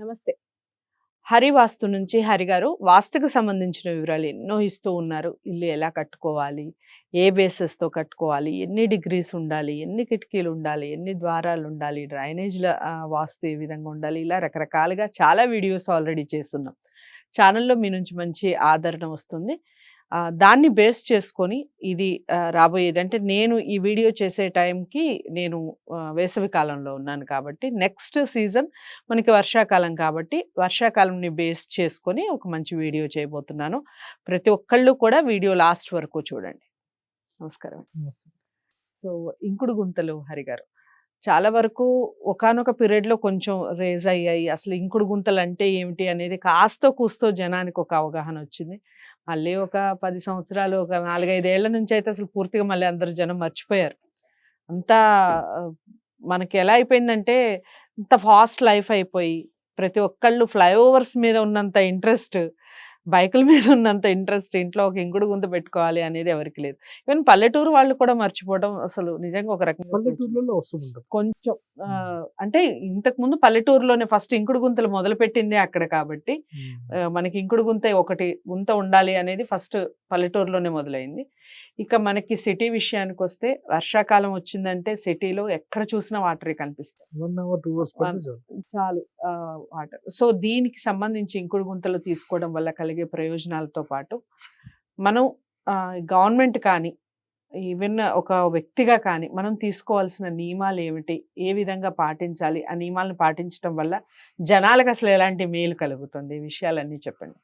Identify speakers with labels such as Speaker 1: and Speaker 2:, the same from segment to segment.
Speaker 1: నమస్తే. హరి వాస్తు నుంచి హరి గారు వాస్తుకు సంబంధించిన వివరాలు ఎన్నో ఇస్తూ ఉన్నారు. ఇల్లు ఎలా కట్టుకోవాలి? ఏ బేసెస్‌తో కట్టుకోవాలి? ఎన్ని డిగ్రీస్ ఉండాలి? ఎన్ని కిటికీలు ఉండాలి? ఎన్ని ద్వారాలు ఉండాలి? డ్రైనేజ్‌ల వాస్తు ఏ విధంగా ఉండాలి? ఇలా రకరకాలుగా చాలా వీడియోస్ ఆల్రెడీ చేసున్నాం. ఛానెల్‌లో మీ నుంచి మంచి ఆదరణ వస్తుంది. దాన్ని బేస్ చేసుకొని ఇది రాబోయేది అంటే నేను ఈ వీడియో చేసే టైంకి నేను వేసవి కాలంలో ఉన్నాను కాబట్టి నెక్స్ట్ సీజన్ మనకి వర్షాకాలం కాబట్టి వర్షాకాలంని బేస్ చేసుకొని ఒక మంచి వీడియో చేయబోతున్నాను. ప్రతి ఒక్కళ్ళు కూడా వీడియో లాస్ట్ వరకు చూడండి. నమస్కారం. సో ఇంకుడు గుంతలు హరి గారు చాలా వరకు ఒకానొక పీరియడ్‌లో కొంచెం రేజ్ అయ్యాయి. అసలు ఇంకుడు గుంతలంటే ఏమిటి అనేది కాస్తో కూస్తో జనానికి ఒక అవగాహన వచ్చింది. మళ్ళీ ఒక 10 సంవత్సరాలు, ఒక 4, 5 ఏళ్ల నుంచయితే అసలు పూర్తిగా మళ్ళీ అందరూ జనం మర్చిపోయారు. అంతా ఆహ్, మనకి ఎలా అయిపోయిందంటే ఇంత ఫాస్ట్ లైఫ్ అయిపోయి, ప్రతి ఒక్కళ్ళు ఫ్లైఓవర్స్ మీద ఉన్నంత ఇంట్రెస్ట్, బైకుల మీద ఉన్నంత ఇంట్రెస్ట్ ఇంట్లో ఒక ఇంకుడు గుంత పెట్టుకోవాలి అనేది ఎవరికీ లేదు. ఈవెన్ పల్లెటూరు వాళ్ళు కూడా మర్చిపోవడం అసలు నిజంగా ఒక రకంగా
Speaker 2: పల్లెటూర్లలో వస్తుంటది.
Speaker 1: కొంచెం అంటే ఇంతకుముందు పల్లెటూరులోనే ఫస్ట్ ఇంకుడు గుంతలు మొదలుపెట్టిందే అక్కడ కాబట్టి మనకి ఇంకుడు గుంత ఒకటి గుంత ఉండాలి అనేది ఫస్ట్ పల్లెటూరులోనే మొదలైంది. ఇక మనకి సిటీ విషయానికొస్తే వర్షాకాలం వచ్చిందంటే సిటీలో ఎక్కడ చూసినా వాటరే కనిపిస్తాయి.
Speaker 2: 1 అవర్, 2 అవర్స్ పడితే చాలు.
Speaker 1: చాలు వాటర్. సో దీనికి సంబంధించి ఇంకుడు గుంతలు తీసుకోవడం వల్ల కలిగే ప్రయోజనాలతో పాటు మనం గవర్నమెంట్ కానీ ఈవెన్ ఒక వ్యక్తిగా కానీ మనం తీసుకోవాల్సిన నియమాలు ఏమిటి? ఏ విధంగా పాటించాలి? ఆ నియమాలను పాటించడం వల్ల జనాలకు అసలు ఎలాంటి మేలు కలుగుతుంది? ఈ విషయాలన్నీ చెప్పండి.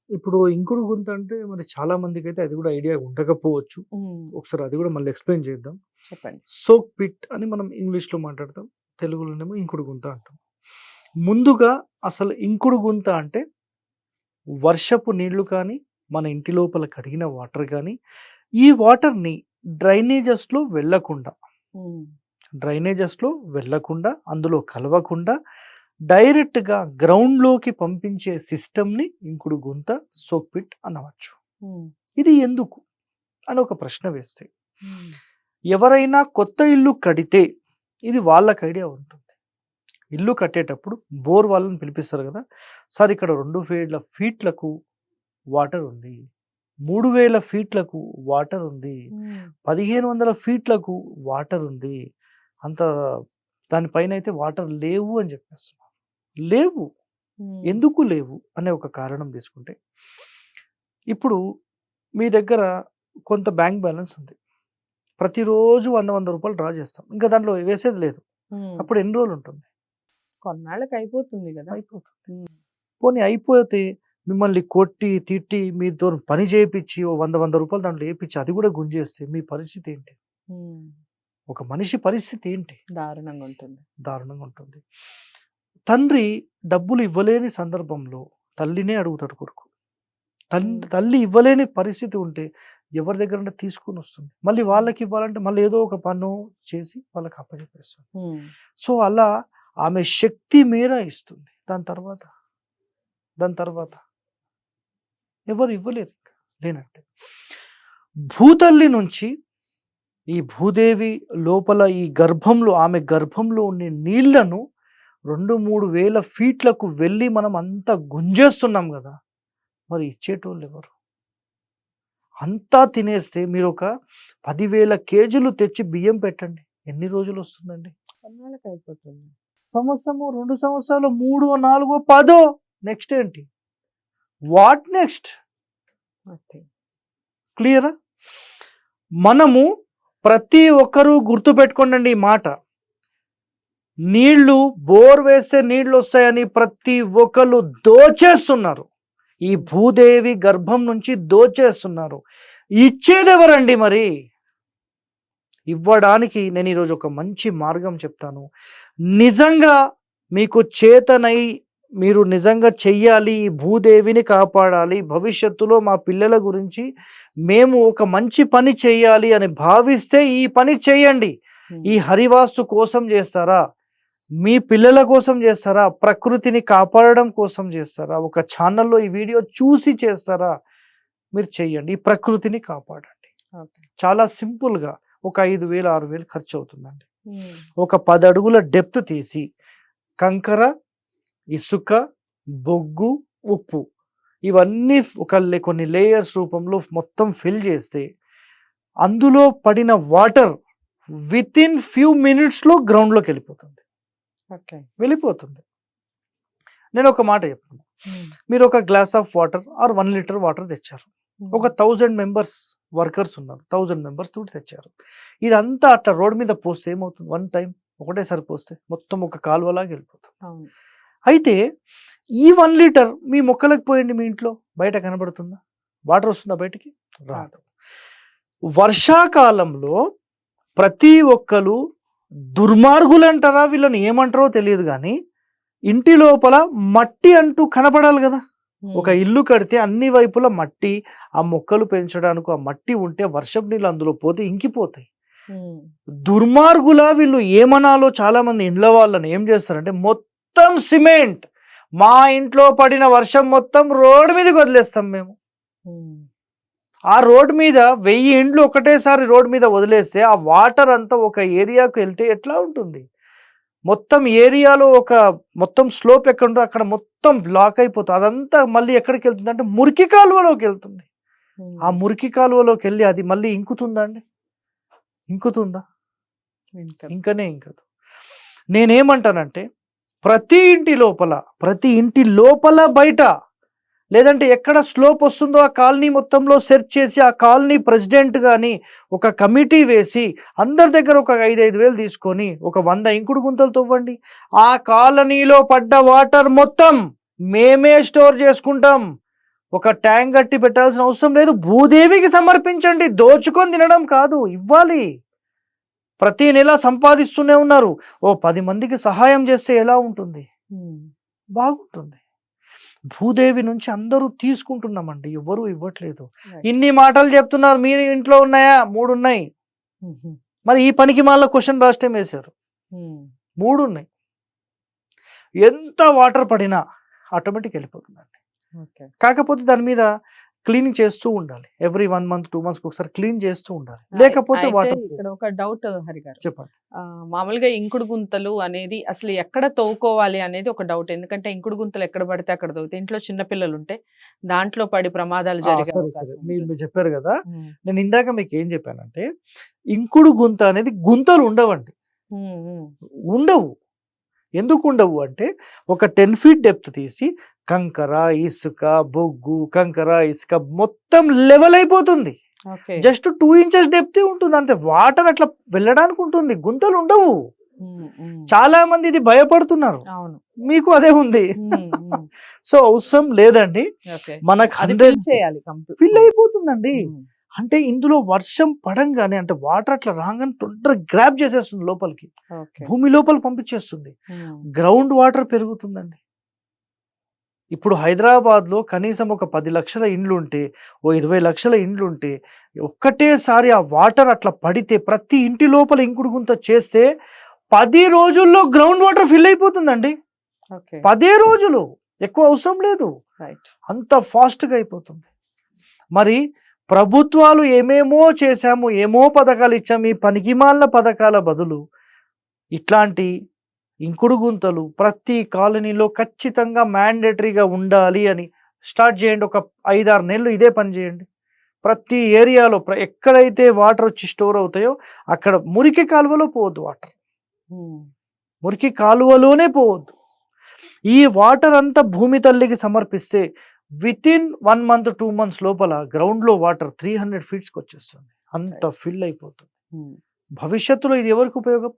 Speaker 2: ఇప్పుడు ఇంకుడు గుంత అంటే మరి చాలా మందికైతే అది కూడా ఐడియా ఉండకపోవచ్చు. ఒకసారి అది కూడా మళ్ళీ ఎక్స్‌ప్లెయిన్ చేద్దాం.
Speaker 1: చెప్పండి.
Speaker 2: సోక్ పిట్ అని మనం ఇంగ్లీష్‌లో మాట్లాడతాం. తెలుగులోనేమో ఇంకుడు గుంత అంటాం. ముందుగా అసలు ఇంకుడు గుంత అంటే వర్షపు నీళ్లు కానీ, మన ఇంటి లోపల కడిగిన వాటర్ కానీ, ఈ వాటర్‌ని డ్రైనేజెస్‌లో వెళ్ళకుండా, అందులో కలవకుండా డైరెక్ట్‌గా గ్రౌండ్‌లోకి పంపించే సిస్టమ్‌ని ఇంకుడు గుంత, సోక్ పిట్ అనవచ్చు. ఇది ఎందుకు అని ఒక ప్రశ్న వేస్తే, ఎవరైనా కొత్త ఇల్లు కడితే ఇది వాళ్ళకి ఐడియా ఉంటుంది. ఇల్లు కట్టేటప్పుడు బోర్ వాళ్ళని పిలిపిస్తారు కదా! సార్ ఇక్కడ 2000 ఫీట్లకు వాటర్ ఉంది. 3000 ఫీట్లకు వాటర్ ఉంది. 1500 ఫీట్లకు వాటర్ ఉంది. అంత దానిపైన అయితే వాటర్ లేవు అని చెప్పేస్తున్నారు. లేవు. ఎందుకు లేవు అనే ఒక కారణం తీసుకుంటే, ఇప్పుడు మీ దగ్గర కొంత బ్యాంక్ బ్యాలెన్స్ ఉంది. ప్రతిరోజు 100 రూపాయలు డ్రా చేస్తాం. ఇంకా దాంట్లో వేసేది లేదు. అప్పుడు ఎన్ని రోజులు ఉంటుంది?
Speaker 1: కొన్నాళ్ళకి అయిపోతుంది కదా.
Speaker 2: అయిపోతుంది. పోనీ అయిపోతే మిమ్మల్ని కొట్టి, తిట్టి, మీతో పని చేపిచ్చి ఓ 100 రూపాయలు దాంట్లో ఏపిచ్చి అది కూడా గుంజేస్తే మీ పరిస్థితి ఏంటి? ఒక మనిషి పరిస్థితి ఏంటి?
Speaker 1: దారుణంగా ఉంటుంది.
Speaker 2: తండ్రి డబ్బులు ఇవ్వలేని సందర్భంలో తల్లినే అడుగుతాడు కొడుకు. తల్లి ఇవ్వలేని పరిస్థితి ఉంటే ఎవరి దగ్గర తీసుకొని వస్తుంది. మళ్ళీ వాళ్ళకి ఇవ్వాలంటే మళ్ళీ ఏదో ఒక పన్ను చేసి వాళ్ళకి అప్పచెప్పేస్తుంది. సో అలా ఆమె శక్తి మేర ఇస్తుంది. దాని తర్వాత ఎవరు ఇవ్వలేరు లేనంటే. భూతల్లి నుంచి ఈ భూదేవి లోపల ఈ గర్భంలో, ఆమె గర్భంలో ఉండే నీళ్లను 2-3 వేల ఫీట్లకు వెళ్ళి మనం అంతా గుంజేస్తున్నాం కదా! మరి ఇచ్చేటోళ్ళు ఎవరు? అంతా తినేస్తే మీరు ఒక 10,000 కేజీలు తెచ్చి బియ్యం పెట్టండి. ఎన్ని రోజులు వస్తుందండి?
Speaker 1: కొన్నాళ్ళకి అయిపోతుంది.
Speaker 2: సంవత్సరము, 2 సంవత్సరాలు, 3, 4, 10 నెక్స్ట్ ఏంటి? What next? క్లియరా? మనము ప్రతి ఒక్కరూ గుర్తుపెట్టుకోండి ఈ మాట. నీళ్లు బోర్ వేస్తే నీళ్లు వస్తాయని ప్రతి ఒక్కరు దోచేస్తున్నారు. ఈ భూదేవి గర్భం నుంచి దోచేస్తున్నారు. ఇచ్చేదెవరండి మరి? ఇవ్వడానికి నేను ఈరోజు ఒక మంచి మార్గం చెప్తాను. నిజంగా మీకు చేతనై మీరు నిజంగా చెయ్యాలి, ఈ భూదేవిని కాపాడాలి, భవిష్యత్తులో మా పిల్లల గురించి మేము ఒక మంచి పని చేయాలి అని భావిస్తే ఈ పని చేయండి. ఈ హరివాస్తు కోసం చేస్తారా? మీ పిల్లల కోసం చేస్తారా? ప్రకృతిని కాపాడడం కోసం చేస్తారా? ఒక ఛానల్లో ఈ వీడియో చూసి చేస్తారా? మీరు చెయ్యండి. ఈ ప్రకృతిని కాపాడండి. చాలా సింపుల్గా ఒక 5,000, 6,000 ఖర్చు అవుతుందండి. ఒక 10 అడుగుల డెప్త్ తీసి కంకర, ఇసుక, బొగ్గు, ఉప్పు ఇవన్నీ కొన్ని లేయర్స్ రూపంలో మొత్తం ఫిల్ చేస్తే అందులో పడిన వాటర్ విత్ ఇన్ ఫ్యూ మినిట్స్లో గ్రౌండ్లోకి వెళ్ళిపోతుంది.
Speaker 1: ఓకే.
Speaker 2: వెళ్ళిపోతుంది. నేను ఒక మాట చెప్తాను. మీరు ఒక glass of water or 1 litre water తెచ్చారు. ఒక 1000 మెంబర్స్ వర్కర్స్ ఉన్నారు. 1000 మెంబర్స్ తోటి తెచ్చారు. ఇదంతా అట్లా రోడ్ మీద పోస్తే ఏమవుతుంది? వన్ టైం ఒకటేసారి పోస్తే మొత్తం ఒక కాలువలాగా వెళ్ళిపోతుంది.
Speaker 1: అవును.
Speaker 2: అయితే ఈ 1 లీటర్ మీ మొక్కలకు పోయండి, మీ ఇంట్లో బయట కనబడుతుందా? వాటర్ వస్తుందా బయటికి? రాదు. వర్షాకాలంలో ప్రతి ఒక్కరు దుర్మార్గులు అంటారా, వీళ్ళని ఏమంటారో తెలియదు కానీ ఇంటి లోపల మట్టి అంటూ కనపడాలి కదా. ఒక ఇల్లు కడితే అన్ని వైపుల మట్టి, ఆ మొక్కలు పెంచడానికి ఆ మట్టి ఉంటే వర్షపు నీళ్ళు అందులో పోతే ఇంకిపోతాయి. దుర్మార్గుల వీళ్ళు ఏమనాలో చాలా మంది ఇండ్ల వాళ్ళని ఏం చేస్తారంటే మొత్తం సిమెంట్, మా ఇంట్లో పడిన వర్షం మొత్తం రోడ్డు మీదకి వదిలేస్తాం మేము. ఆ రోడ్ మీద 1000 ఇండ్లు ఒకటేసారి రోడ్ మీద వదిలేస్తే ఆ వాటర్ అంతా ఒక ఏరియాకు వెళ్తే ఎట్లా ఉంటుంది? మొత్తం ఏరియాలో మొత్తం స్లోప్ ఎక్కడుందో అక్కడ మొత్తం బ్లాక్ అయిపోతుంది. అదంతా మళ్ళీ ఎక్కడికి వెళ్తుంది అంటే మురికి కాలువలోకి వెళ్తుంది. ఆ మురికి కాలువలోకి వెళ్ళి అది మళ్ళీ ఇంకుతుందా అండి? ఇంకుతుందా? ఇంకదు. నేనేమంటానంటే ప్రతి ఇంటి లోపల బయట లేదంటే ఎక్కడ స్లోప్ వస్తుందో ఆ కాలనీ మొత్తంలో సెర్చ్ చేసి ఆ కాలనీ ప్రెసిడెంట్ కానీ ఒక కమిటీ వేసి అందరి దగ్గర ఒక 5,000 తీసుకొని ఒక 100 ఇంకుడు గుంతలు తవ్వండి. ఆ కాలనీలో పడ్డ వాటర్ మొత్తం మేమే స్టోర్ చేసుకుంటాం. ఒక ట్యాంక్ కట్టి పెట్టాల్సిన అవసరం లేదు. భూదేవికి సమర్పించండి. దోచుకొని తినడం కాదు, ఇవ్వాలి. ప్రతి నెల సంపాదిస్తూనే ఉన్నారు. ఓ 10 మందికి సహాయం చేస్తే ఎలా ఉంటుంది? బాగుంటుంది. భూదేవి నుంచి అందరూ తీసుకుంటున్నామండి, ఎవరు ఇవ్వట్లేదు. ఇన్ని మాటలు చెప్తున్నారు, మీరు ఇంట్లో ఉన్నాయా? 3 ఉన్నాయి. మరి ఈ పనికి మళ్ళీ క్వశ్చన్ రాష్ట్రం వేశారు. 3 ఉన్నాయి. ఎంత వాటర్ పడినా ఆటోమేటిక్ వెళ్ళిపోతుందండి. కాకపోతే దాని మీద క్లీనింగ్ చేస్తూ ఉండాలి. ఎవ్రీ 1 మంత్ 2 మంత్స్ ఒకసారి క్లీన్ చేస్తూ ఉండాలి. లేకపోతే వాటర్.
Speaker 1: ఇక్కడ ఒక డౌట్ హరి గారు,
Speaker 2: చెప్పండి.
Speaker 1: మామూలుగా ఇంకుడు గుంతలు అనేది అసలు ఎక్కడ తవ్వుకోవాలి అనేది ఒక డౌట్. ఎందుకంటే ఇంకుడు గుంతలు ఎక్కడ పడితే అక్కడ తవ్వుతాయి. ఇంట్లో చిన్న పిల్లలు ఉంటే దాంట్లో పడి ప్రమాదాలు జరిగే అవకాశం ఉంది.
Speaker 2: మీరు చెప్పారు కదా, నేను ఇందాక మీకు ఏం చెప్పానంటే ఇంకుడు గుంత అనేది గుంతలు ఉండవండి. ఉండవు. ఎందుకు ఉండవు అంటే ఒక 10 feet డెప్త్ తీసి కంకర, ఇసుక, బొగ్గు, కంకర, ఇసుక మొత్తం లెవెల్ అయిపోతుంది. జస్ట్ 2 inches డెప్త్ ఉంటుంది అంతే. వాటర్ అట్లా వెళ్ళడానికి ఉంటుంది, గుంతలు ఉండవు. చాలా మంది ఇది భయపడుతున్నారు. మీకు అదే ఉంది. సో అవసరం లేదండి. మనకు ఫిల్ అయిపోతుందండి. అంటే ఇందులో వర్షం పడంగానే అంటే వాటర్ అట్లా రాగానే తొందరగా గ్రాప్ చేసేస్తుంది లోపలికి, భూమి లోపల పంపించేస్తుంది. గ్రౌండ్ వాటర్ పెరుగుతుందండి. ఇప్పుడు హైదరాబాద్లో కనీసం ఒక 10 లక్షల ఇండ్లు ఉంటే, ఓ 20 లక్షల ఇండ్లు ఉంటే ఒక్కటేసారి ఆ వాటర్ అట్లా పడితే ప్రతి ఇంటి లోపల ఇంకుడు గుంత చేస్తే 10 రోజుల్లో గ్రౌండ్ వాటర్ ఫిల్ అయిపోతుందండి. 10 రోజులు, ఎక్కువ అవసరం లేదు. అంత ఫాస్ట్గా అయిపోతుంది. మరి ప్రభుత్వాలు ఏమేమో చేశాము, ఏమో పథకాలు ఇచ్చాము, ఈ పనికిమాలిన పథకాల బదులు ఇట్లాంటి ఇంకుడు గుంతలు ప్రతి కాలనీలో ఖచ్చితంగా మ్యాండేటరీగా ఉండాలి అని స్టార్ట్ చేయండి. ఒక 5-6 నెలలు ఇదే పని చేయండి. ప్రతి ఏరియాలో ఎక్కడైతే వాటర్ వచ్చి స్టోర్ అవుతాయో అక్కడ మురికి కాలువలో పోవద్దు. వాటర్ మురికి కాలువలోనే పోవద్దు. ఈ వాటర్ అంతా భూమి తల్లికి సమర్పిస్తే విత్ ఇన్ 1 month 2 months లోపల గ్రౌండ్ లో వాటర్ 300 feet వచ్చేస్తుంది. అంత ఫిల్ అయిపోతుంది. భవిష్యత్తులో ఇది ఎవరికి ఉపయోగం?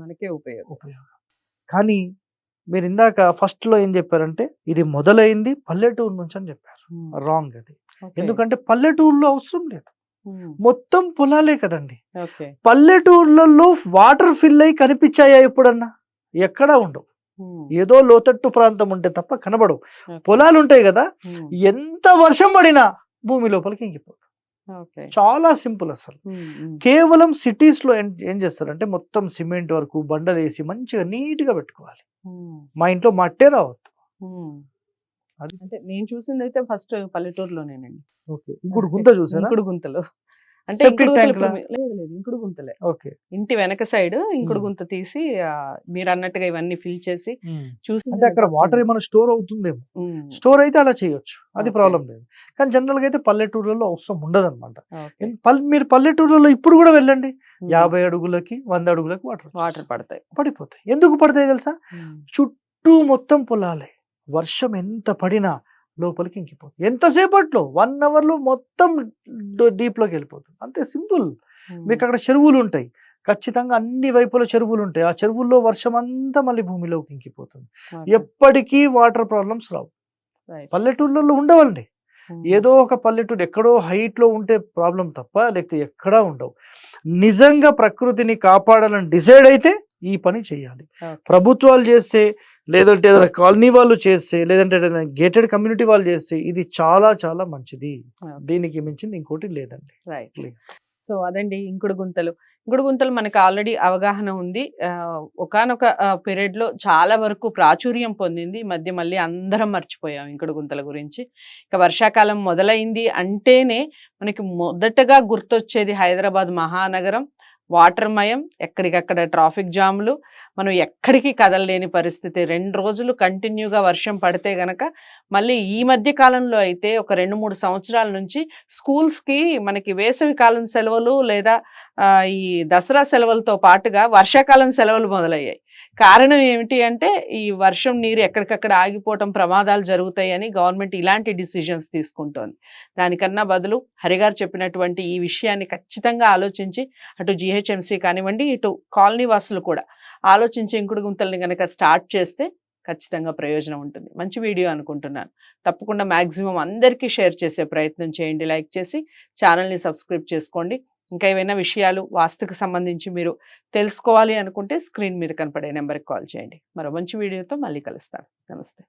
Speaker 1: మనకే ఉపయోగం.
Speaker 2: కానీ మీరు ఇందాక ఫస్ట్ లో ఏం చెప్పారంటే ఇది మొదలైంది పల్లెటూరు నుంచి అని చెప్పారు. రాంగ్ అది. ఎందుకంటే పల్లెటూరులో అవసరం లేదు, మొత్తం పొలాలే కదండి. పల్లెటూర్లలో వాటర్ ఫిల్ అయి కనిపించాయా ఎప్పుడన్నా? ఎక్కడా ఉండవు. ఏదో లోతట్టు ప్రాంతం ఉంటే తప్ప కనబడవు. పొలాలు ఉంటాయి కదా, ఎంత వర్షం పడినా భూమి లోపలికి ఇంకిపోతుంది. చాలా సింపుల్ అసలు. కేవలం సిటీస్ లో ఏం చేస్తారంటే మొత్తం సిమెంట్ వరకు బండలు వేసి మంచిగా నీట్ గా పెట్టుకోవాలి. మా ఇంట్లో మట్టే రావద్దు.
Speaker 1: అంటే నేను చూసింది అయితే ఫస్ట్ పల్లెటూరులోనేనండి.
Speaker 2: ఇప్పుడు గుంత చూసారా?
Speaker 1: ఇంకుడు గుంతలు అంటే
Speaker 2: Septic
Speaker 1: ఇంకుడు గుంతలు
Speaker 2: tank
Speaker 1: ఇప్పుడు
Speaker 2: లా?
Speaker 1: లేదు లేదు ఇంకుడు గుంతలే.
Speaker 2: ఓకే.
Speaker 1: ఇంటి వెనక సైడ్ ఇంకుడు
Speaker 2: ఉమ్.
Speaker 1: గుంత తీసి మీరు అన్నట్టుగా ఇవన్నీ ఫిల్ చేసి
Speaker 2: ఉమ్.
Speaker 1: చూసింది
Speaker 2: అంటే అక్కడ
Speaker 1: first
Speaker 2: వాటర్
Speaker 1: time.
Speaker 2: ఏమైనా స్టోర్ అవుతుందేమో.
Speaker 1: ఉమ్,
Speaker 2: స్టోర్ అయితే అలా చేయొచ్చు, అది
Speaker 1: Okay.
Speaker 2: ప్రాబ్లం లేదు. కానీ జనరల్ గా అయితే పల్లెటూర్లలో అవసరం ఉండదు అనమాట.
Speaker 1: Okay.
Speaker 2: మీరు పల్లెటూర్లలో ఇప్పుడు కూడా వెళ్ళండి,
Speaker 1: ఉమ్,
Speaker 2: 50 అడుగులకి 100 అడుగులకి వాటర్
Speaker 1: వాటర్ పడతాయి.
Speaker 2: పడిపోతాయి. ఎందుకు పడతాయి తెలుసా?
Speaker 1: ఉమ్,
Speaker 2: చుట్టూ మొత్తం పొలాలే, వర్షం ఎంత పడినా లోపలికి ఇంకిపోతుంది. ఎంతసేపట్లో 1 అవర్లో మొత్తం డీప్ లోకి వెళ్ళిపోతుంది. అంతే సింపుల్.
Speaker 1: ఉమ్,
Speaker 2: మీకు అక్కడ చెరువులు ఉంటాయి, ఖచ్చితంగా అన్ని వైపుల చెరువులు ఉంటాయి. ఆ చెరువుల్లో వర్షం అంతా మళ్ళీ భూమిలోకి ఇంకిపోతుంది.
Speaker 1: Okay.
Speaker 2: ఎప్పటికీ వాటర్ ప్రాబ్లమ్స్ రావు.
Speaker 1: Right.
Speaker 2: పల్లెటూళ్ళలో ఉండవండి.
Speaker 1: ఉమ్,
Speaker 2: ఏదో ఒక పల్లెటూరు ఎక్కడో హైట్ లో ఉంటే ప్రాబ్లం తప్ప, లేకపోతే ఎక్కడా ఉండవు. నిజంగా ప్రకృతిని కాపాడాలని డిసైడ్ అయితే ఈ పని చేయాలి.
Speaker 1: Okay.
Speaker 2: ప్రభుత్వాలు చేస్తే, లేదంటే ఏదైనా కాలనీ వాళ్ళు చేస్తే, లేదంటే గేటెడ్ కమ్యూనిటీ వాళ్ళు చేస్తే ఇది చాలా చాలా మంచిది.
Speaker 1: Okay.
Speaker 2: దీనికి మించింది ఇంకోటి లేదండి.
Speaker 1: రైట్.
Speaker 2: లేదు.
Speaker 1: సో అదండి ఇంకుడు గుంతలు. ఇంకుడు గుంతలు మనకు ఆల్రెడీ అవగాహన ఉంది. ఒకానొక పీరియడ్ లో చాలా వరకు ప్రాచుర్యం పొందింది. ఈ మధ్య మళ్ళీ అందరం మర్చిపోయాం ఇంకుడు గుంతల గురించి. ఇక వర్షాకాలం మొదలైంది అంటేనే మనకి మొదటగా గుర్తొచ్చేది హైదరాబాద్ మహానగరం, వాటర్ మయం, ఎక్కడికక్కడ ట్రాఫిక్ జాములు, మనం ఎక్కడికి కదలలేని పరిస్థితి. 2 రోజులు కంటిన్యూగా వర్షం పడితే గనక మళ్ళీ ఈ మధ్య కాలంలో అయితే ఒక 2-3 సంవత్సరాల నుంచి స్కూల్స్కి మనకి వేసవి కాలం సెలవులు లేదా ఈ దసరా సెలవులతో పాటుగా వర్షాకాలం సెలవులు మొదలయ్యాయి. కారణం ఏమిటి అంటే ఈ వర్షం నీరు ఎక్కడికక్కడ ఆగిపోవటం, ప్రమాదాలు జరుగుతాయని గవర్నమెంట్ ఇలాంటి డిసిజన్స్ తీసుకుంటోంది. దానికన్నా బదులు హరిగారు చెప్పినటువంటి ఈ విషయాన్ని ఖచ్చితంగా ఆలోచించి అటు జిహెచ్ఎంసీ కానివ్వండి, ఇటు కాలనీ వాసులు కూడా ఆలోచించి ఇంకుడు గుంతల్ని కనుక స్టార్ట్ చేస్తే ఖచ్చితంగా ప్రయోజనం ఉంటుంది. మంచి వీడియో అనుకుంటున్నాను. తప్పకుండా మ్యాక్సిమం అందరికీ షేర్ చేసే ప్రయత్నం చేయండి. లైక్ చేసి ఛానల్ని సబ్స్క్రైబ్ చేసుకోండి. ఇంకా ఏవైనా విషయాలు వాస్తుకు సంబంధించి మీరు తెలుసుకోవాలి అనుకుంటే స్క్రీన్ మీద కనపడే నెంబర్కి కాల్ చేయండి. మరో మంచి వీడియోతో మళ్ళీ కలుస్తాను. నమస్తే.